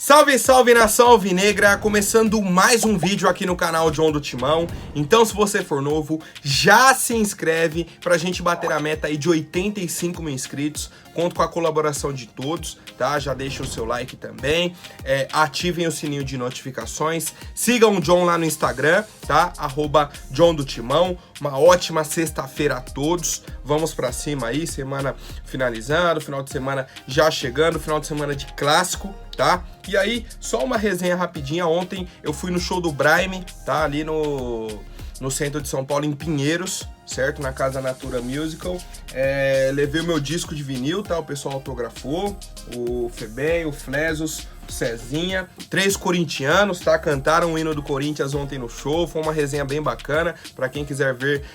Salve, salve nação alvinegra, começando mais um vídeo aqui no canal John do Timão. Então se você for novo, já se inscreve pra gente bater a meta aí de 85 mil inscritos. Conto com a colaboração de todos, tá? Já deixa o seu like também, ativem o sininho de notificações, sigam o John lá no Instagram, tá? @John do Timão. Uma ótima sexta-feira a todos, vamos pra cima aí, semana finalizando, final de semana já chegando, final de semana de clássico, tá? E aí, só uma resenha rapidinha, ontem eu fui no show do Braime, tá? Ali no centro de São Paulo, em Pinheiros, certo? Na Casa Natura Musical. Levei o meu disco de vinil, tá? O pessoal autografou, o Febem, o Flesos, o Cezinha, 3 corintianos, tá? Cantaram o hino do Corinthians ontem no show, foi uma resenha bem bacana, pra quem quiser ver,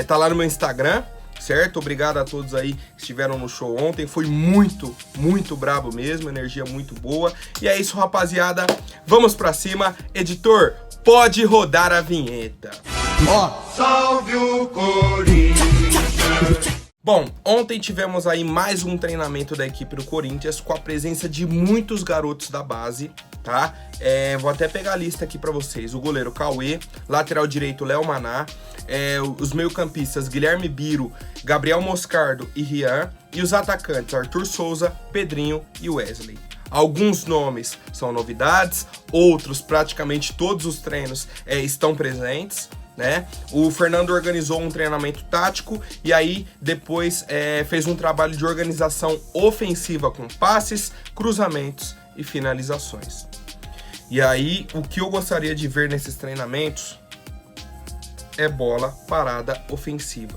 tá lá no meu Instagram, certo? Obrigado a todos aí que estiveram no show ontem, foi muito, muito brabo mesmo, energia muito boa. E é isso, rapaziada, vamos pra cima. Editor, pode rodar a vinheta. Salve o Corinthians! Bom, ontem tivemos aí mais um treinamento da equipe do Corinthians com a presença de muitos garotos da base, tá? Vou até pegar a lista aqui pra vocês. O goleiro Cauê, lateral direito Léo Maná, os meio-campistas Guilherme Biro, Gabriel Moscardo e Rian, e os atacantes Arthur Souza, Pedrinho e Wesley. Alguns nomes são novidades, outros praticamente todos os treinos estão presentes, né? O Fernando organizou um treinamento tático e aí depois fez um trabalho de organização ofensiva com passes, cruzamentos e finalizações. E aí o que eu gostaria de ver nesses treinamentos é bola parada ofensiva.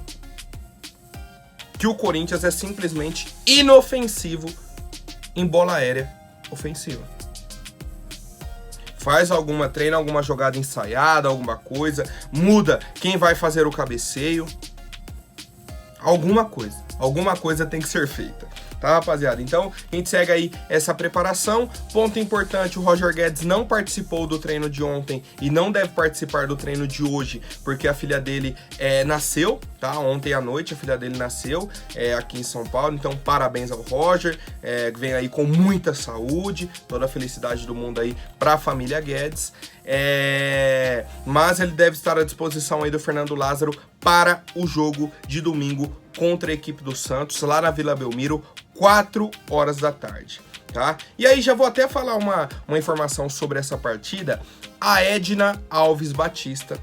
Que o Corinthians é simplesmente inofensivo em bola aérea ofensiva. Treina alguma jogada ensaiada, alguma coisa, muda quem vai fazer o cabeceio. Alguma coisa tem que ser feita, tá, rapaziada? Então, a gente segue aí essa preparação. Ponto importante, o Roger Guedes não participou do treino de ontem e não deve participar do treino de hoje, porque a filha dele nasceu, tá? Ontem à noite a filha dele nasceu aqui em São Paulo, então parabéns ao Roger, vem aí com muita saúde, toda a felicidade do mundo aí pra família Guedes. Mas ele deve estar à disposição aí do Fernando Lázaro para o jogo de domingo contra a equipe do Santos, lá na Vila Belmiro, 4 horas da tarde, tá? E aí já vou até falar uma informação sobre essa partida. A Edna Alves Batista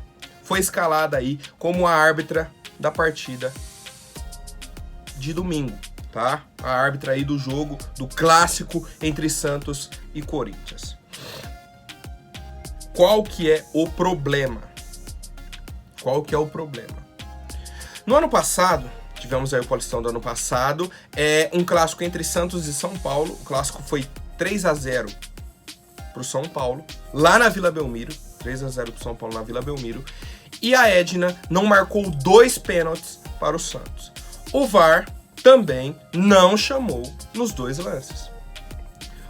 foi escalada aí como a árbitra da partida de domingo, tá? A árbitra aí do jogo, do clássico entre Santos e Corinthians. Qual que é o problema? No ano passado, tivemos aí o Paulistão do ano passado, um clássico entre Santos e São Paulo. O clássico foi 3-0 pro São Paulo, lá na Vila Belmiro. 3-0 pro São Paulo na Vila Belmiro. E a Edna não marcou 2 pênaltis para o Santos. O VAR também não chamou nos 2 lances.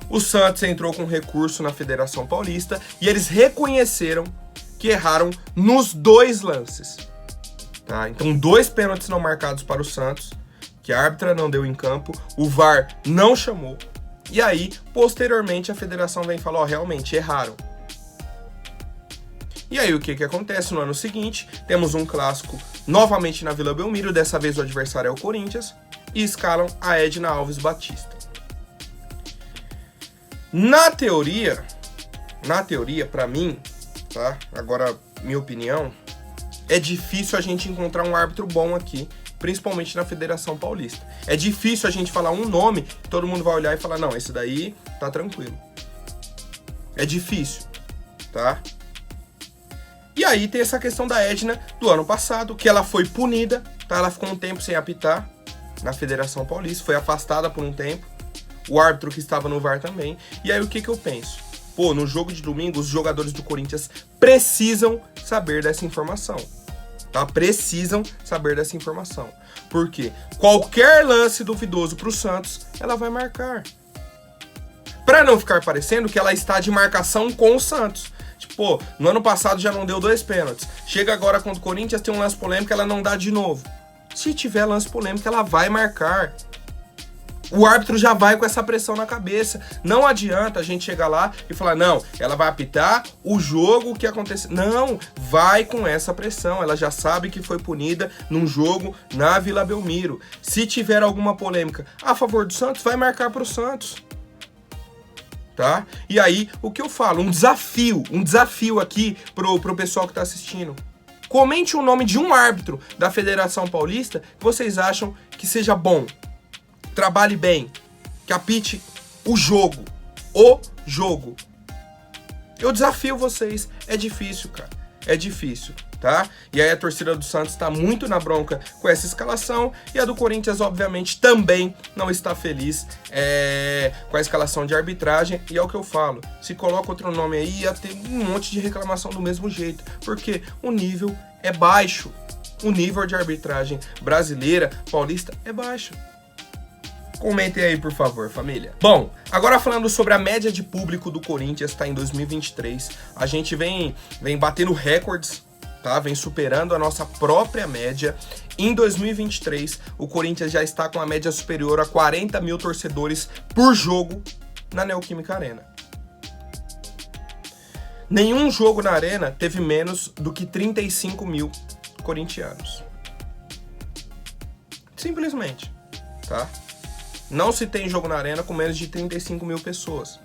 O Santos entrou com recurso na Federação Paulista e eles reconheceram que erraram nos 2 lances. Tá? Então, 2 pênaltis não marcados para o Santos, que a árbitra não deu em campo, o VAR não chamou. E aí, posteriormente, a federação vem e fala, realmente erraram. E aí, o que acontece no ano seguinte? Temos um clássico novamente na Vila Belmiro, dessa vez o adversário é o Corinthians, e escalam a Edna Alves Batista. Na teoria, pra mim, tá? Agora, minha opinião, é difícil a gente encontrar um árbitro bom aqui, principalmente na Federação Paulista. É difícil a gente falar um nome que todo mundo vai olhar e falar, não, esse daí tá tranquilo. É difícil, tá? E aí tem essa questão da Edna do ano passado, que ela foi punida, tá? Ela ficou um tempo sem apitar na Federação Paulista, foi afastada por um tempo. O árbitro que estava no VAR também. E aí o que eu penso? Pô, no jogo de domingo, os jogadores do Corinthians precisam saber dessa informação. Tá? Precisam saber dessa informação. Por quê? Qualquer lance duvidoso pro Santos, ela vai marcar. Pra não ficar parecendo que ela está de marcação com o Santos. Tipo, pô, no ano passado já não deu 2 pênaltis. Chega agora contra o Corinthians, tem um lance polêmico, ela não dá de novo. Se tiver lance polêmico, ela vai marcar. O árbitro já vai com essa pressão na cabeça. Não adianta a gente chegar lá e falar, não, ela vai apitar o jogo que aconteceu. Não, vai com essa pressão. Ela já sabe que foi punida num jogo na Vila Belmiro. Se tiver alguma polêmica a favor do Santos, vai marcar para o Santos. Tá? E aí, o que eu falo? Um desafio aqui pro pessoal que tá assistindo. Comente o nome de um árbitro da Federação Paulista que vocês acham que seja bom. Trabalhe bem, que apite o jogo. Eu desafio vocês, é difícil, cara, é difícil, tá? E aí a torcida do Santos tá muito na bronca com essa escalação e a do Corinthians, obviamente, também não está feliz com a escalação de arbitragem. E é o que eu falo, se coloca outro nome aí, ia ter um monte de reclamação do mesmo jeito, porque o nível é baixo, o nível de arbitragem brasileira, paulista, é baixo. Comentem aí, por favor, família. Bom, agora falando sobre a média de público do Corinthians, tá? Em 2023, a gente vem batendo recordes, tá? Vem superando a nossa própria média. Em 2023, o Corinthians já está com a média superior a 40 mil torcedores por jogo na Neoquímica Arena. Nenhum jogo na Arena teve menos do que 35 mil corintianos. Simplesmente, tá? Não se tem jogo na Arena com menos de 35 mil pessoas.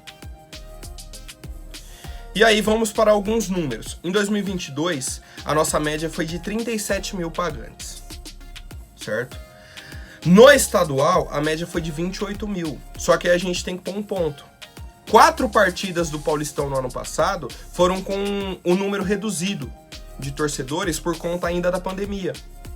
E aí vamos para alguns números. Em 2022, a nossa média foi de 37 mil pagantes, certo? No estadual, a média foi de 28 mil. Só que aí a gente tem que pôr um ponto. 4 partidas do Paulistão no ano passado foram com um número reduzido de torcedores por conta ainda da pandemia.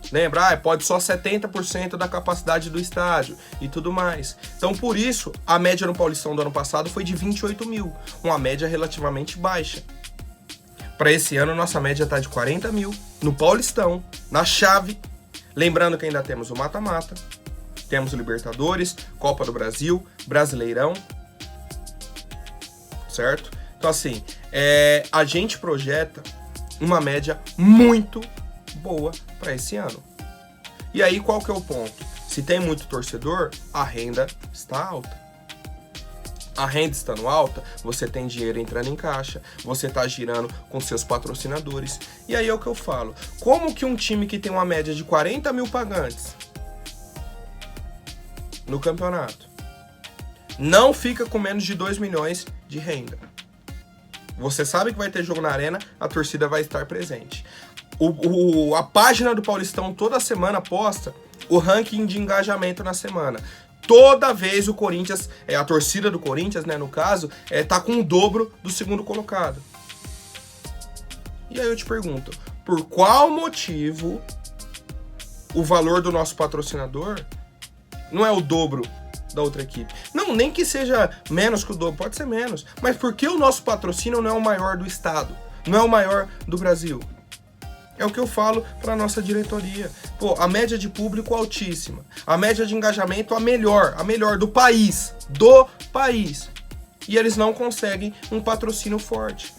Lembra? Pode só 70% da capacidade do estádio e tudo mais. Então, por isso, a média no Paulistão do ano passado foi de 28 mil, uma média relativamente baixa. Para esse ano, nossa média está de 40 mil no Paulistão, na chave. Lembrando que ainda temos o mata-mata, temos o Libertadores, Copa do Brasil, Brasileirão, certo? Então, assim, a gente projeta uma média muito boa para esse ano. E aí, qual que é o ponto? Se tem muito torcedor, a renda está alta. A renda estando alta, você tem dinheiro entrando em caixa, você está girando com seus patrocinadores. E aí é o que eu falo. Como que um time que tem uma média de 40 mil pagantes no campeonato não fica com menos de 2 milhões de renda? Você sabe que vai ter jogo na Arena, a torcida vai estar presente. A página do Paulistão toda semana posta o ranking de engajamento na semana. Toda vez o Corinthians, a torcida do Corinthians, né, no caso, tá com o dobro do segundo colocado. E aí eu te pergunto, por qual motivo o valor do nosso patrocinador não é o dobro da outra equipe? Não, nem que seja menos que o dobro, pode ser menos. Mas por que o nosso patrocínio não é o maior do estado? Não é o maior do Brasil? É o que eu falo para nossa diretoria. Pô, a média de público altíssima. A média de engajamento a melhor do país. E eles não conseguem um patrocínio forte.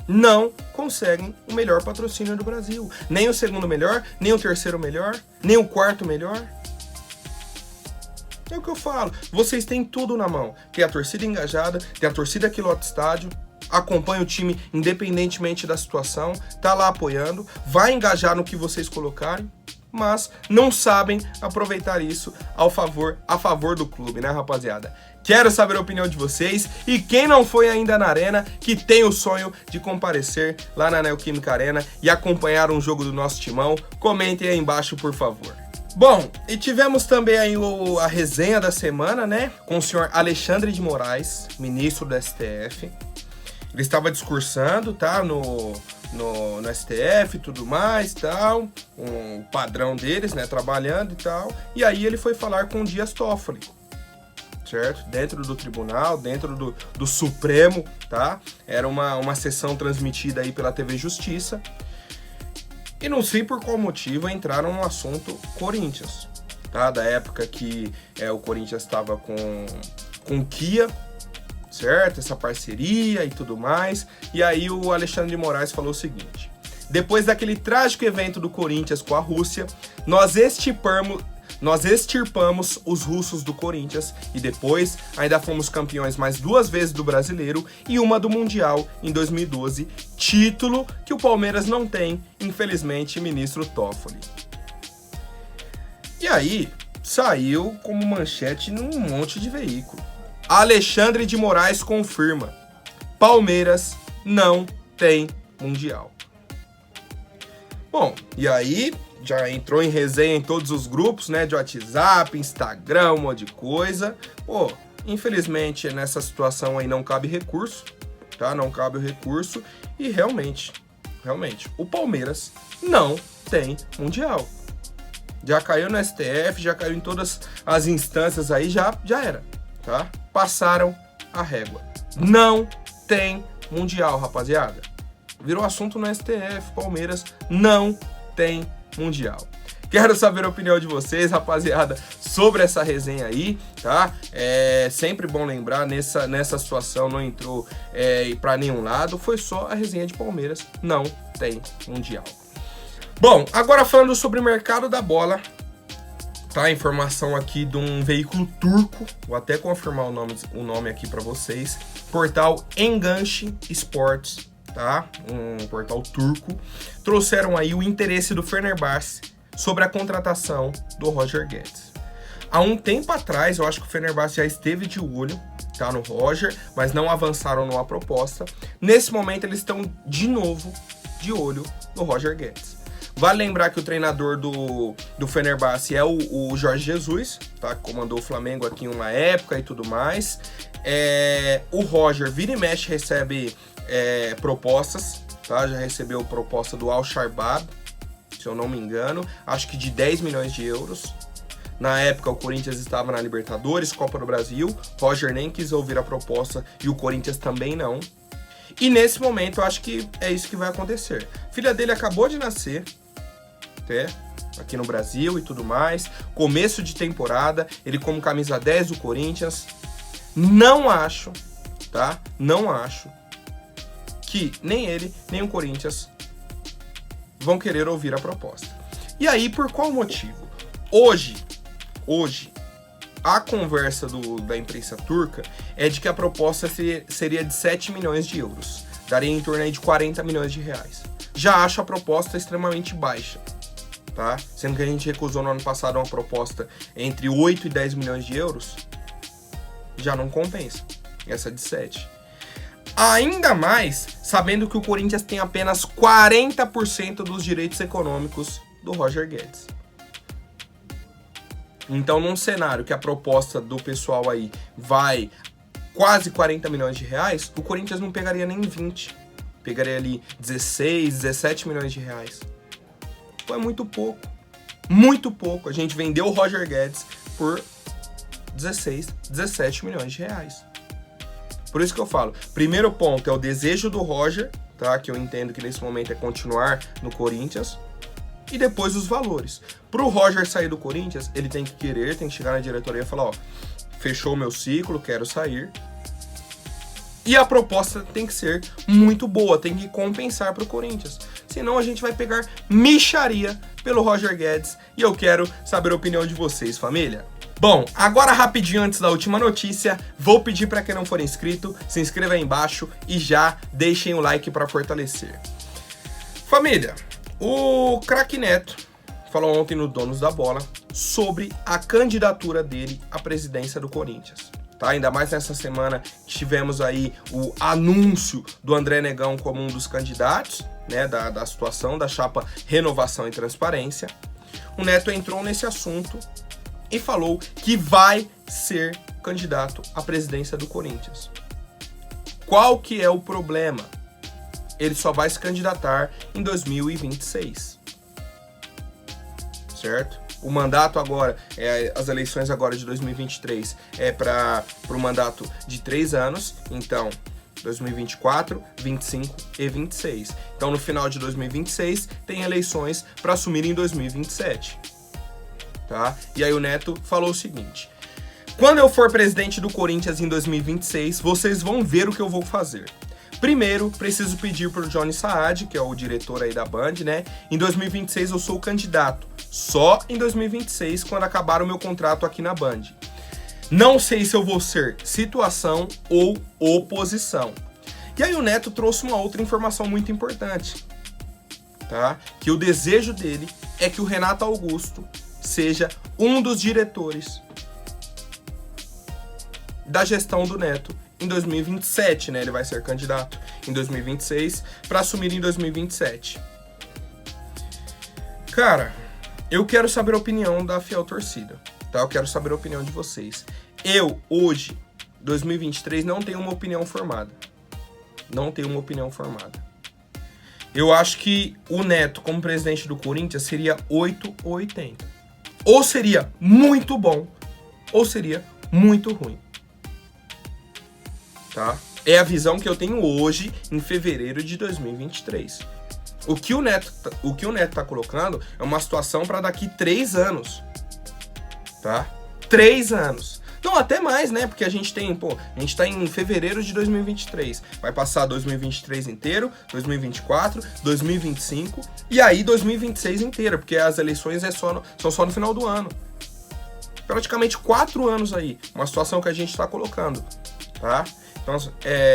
Não conseguem o melhor patrocínio do Brasil. Nem o segundo melhor, nem o terceiro melhor, nem o quarto melhor. É o que eu falo. Vocês têm tudo na mão. Tem a torcida engajada, tem a torcida que lota estádio, acompanha o time independentemente da situação, tá lá apoiando, vai engajar no que vocês colocarem, mas não sabem aproveitar isso a favor do clube, né, rapaziada? Quero saber a opinião de vocês e quem não foi ainda na Arena, que tem o sonho de comparecer lá na Neoquímica Arena e acompanhar um jogo do nosso timão, comentem aí embaixo, por favor. Bom, e tivemos também aí a resenha da semana, né, com o senhor Alexandre de Moraes, ministro do STF. Ele estava discursando, tá, no STF e tudo mais, tal, um padrão deles, né, trabalhando e tal. E aí ele foi falar com o Dias Toffoli, certo? Dentro do tribunal, dentro do Supremo, tá? Era uma sessão transmitida aí pela TV Justiça. E não sei por qual motivo entraram no assunto Corinthians, tá? Da época que o Corinthians estava com o Kia, certo? Essa parceria e tudo mais. E aí o Alexandre de Moraes falou o seguinte: depois daquele trágico evento do Corinthians com a Rússia, nós nós extirpamos os russos do Corinthians e depois ainda fomos campeões mais 2 vezes do Brasileiro e uma do Mundial em 2012, título que o Palmeiras não tem, infelizmente, ministro Toffoli. E aí, saiu como manchete num monte de veículo. Alexandre de Moraes confirma: Palmeiras não tem Mundial. Bom, e aí já entrou em resenha em todos os grupos, né, de WhatsApp, Instagram, um monte de coisa. Pô, infelizmente nessa situação aí não cabe recurso, tá? Não cabe o recurso e realmente, o Palmeiras não tem Mundial. Já caiu no STF, já caiu em todas as instâncias aí, já era, tá? Passaram a régua. Não tem Mundial, rapaziada. Virou assunto no STF, Palmeiras não tem Mundial. Quero saber a opinião de vocês, rapaziada, sobre essa resenha aí, tá? É sempre bom lembrar, nessa situação não entrou pra nenhum lado, foi só a resenha de Palmeiras não tem Mundial. Bom, agora falando sobre o mercado da bola, tá? Informação aqui de um veículo turco, vou até confirmar o nome aqui para vocês, portal Enganche Sports, tá? Um portal turco, trouxeram aí o interesse do Fenerbahçe sobre a contratação do Roger Guedes. Há um tempo atrás, eu acho que o Fenerbahçe já esteve de olho, tá, no Roger, mas não avançaram numa proposta. Nesse momento, eles estão de novo de olho no Roger Guedes. Vale lembrar que o treinador do Fenerbahçe é o Jorge Jesus, tá? Que comandou o Flamengo aqui em uma época e tudo mais. O Roger vira e mexe recebe propostas, tá? Já recebeu proposta do Al Sharbab, se eu não me engano, acho que de 10 milhões de euros. Na época o Corinthians estava na Libertadores, Copa do Brasil, Roger nem quis ouvir a proposta e o Corinthians também não. E nesse momento eu acho que é isso que vai acontecer. Filha dele acabou de nascer, aqui no Brasil e tudo mais, começo de temporada, ele como camisa 10 do Corinthians. Não acho, tá? Não acho que nem ele, nem o Corinthians vão querer ouvir a proposta. E aí, por qual motivo? Hoje, a conversa da imprensa turca é de que a proposta seria de 7 milhões de euros. Daria em torno aí de 40 milhões de reais. Já acho a proposta extremamente baixa, tá? Sendo que a gente recusou no ano passado uma proposta entre 8 e 10 milhões de euros, já não compensa essa de 7. Ainda mais sabendo que o Corinthians tem apenas 40% dos direitos econômicos do Roger Guedes. Então, num cenário que a proposta do pessoal aí vai quase 40 milhões de reais, o Corinthians não pegaria nem 20. Pegaria ali 16, 17 milhões de reais. Então é muito pouco. Muito pouco. A gente vendeu o Roger Guedes por 16, 17 milhões de reais. Por isso que eu falo, primeiro ponto é o desejo do Roger, tá? Que eu entendo que nesse momento é continuar no Corinthians. E depois os valores. Pro Roger sair do Corinthians, ele tem que querer, tem que chegar na diretoria e falar, ó, fechou o meu ciclo, quero sair. E a proposta tem que ser muito boa, tem que compensar pro Corinthians. Senão a gente vai pegar mixaria pelo Roger Guedes. E eu quero saber a opinião de vocês, família. Bom, agora rapidinho antes da última notícia, vou pedir para quem não for inscrito, se inscreva aí embaixo e já deixem o like para fortalecer. Família, o craque Neto falou ontem no Donos da Bola sobre a candidatura dele à presidência do Corinthians. Tá? Ainda mais nessa semana que tivemos aí o anúncio do André Negão como um dos candidatos, né, da situação da chapa Renovação e Transparência. O Neto entrou nesse assunto e falou que vai ser candidato à presidência do Corinthians. Qual que é o problema? Ele só vai se candidatar em 2026. Certo? O mandato agora, as eleições agora de 2023 é para o mandato de 3 anos, então 2024, 25 e 26. Então no final de 2026 tem eleições para assumir em 2027. Tá? E aí o Neto falou o seguinte: quando eu for presidente do Corinthians em 2026, vocês vão ver o que eu vou fazer. Primeiro, preciso pedir pro Johnny Saad, que é o diretor aí da Band, né? Em 2026 eu sou o candidato. Só em 2026, quando acabar o meu contrato aqui na Band. Não sei se eu vou ser situação ou oposição. E aí o Neto trouxe uma outra informação muito importante, tá? Que o desejo dele é que o Renato Augusto seja um dos diretores da gestão do Neto em 2027, né? Ele vai ser candidato em 2026 para assumir em 2027. Cara, eu quero saber a opinião da fiel torcida, tá? Eu quero saber a opinião de vocês. Eu, hoje, 2023, não tenho uma opinião formada. Não tenho uma opinião formada. Eu acho que o Neto, como presidente do Corinthians, seria 8 ou 80. Ou seria muito bom, ou seria muito ruim. Tá? É a visão que eu tenho hoje, em fevereiro de 2023. O que o Neto tá colocando é uma situação para daqui 3 anos. Tá? 3 anos. Não, até mais, né? Porque a gente tá em fevereiro de 2023. Vai passar 2023 inteiro, 2024, 2025 e aí 2026 inteira, porque as eleições são só no final do ano. Praticamente 4 anos aí, uma situação que a gente tá colocando, tá? Então,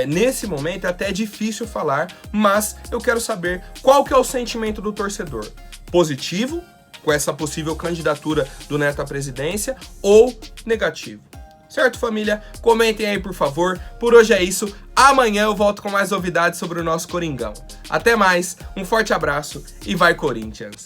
nesse momento é até difícil falar, mas eu quero saber qual que é o sentimento do torcedor. Positivo, com essa possível candidatura do Neto à presidência, ou negativo. Certo, família? Comentem aí, por favor. Por hoje é isso. Amanhã eu volto com mais novidades sobre o nosso Coringão. Até mais, um forte abraço e vai Corinthians!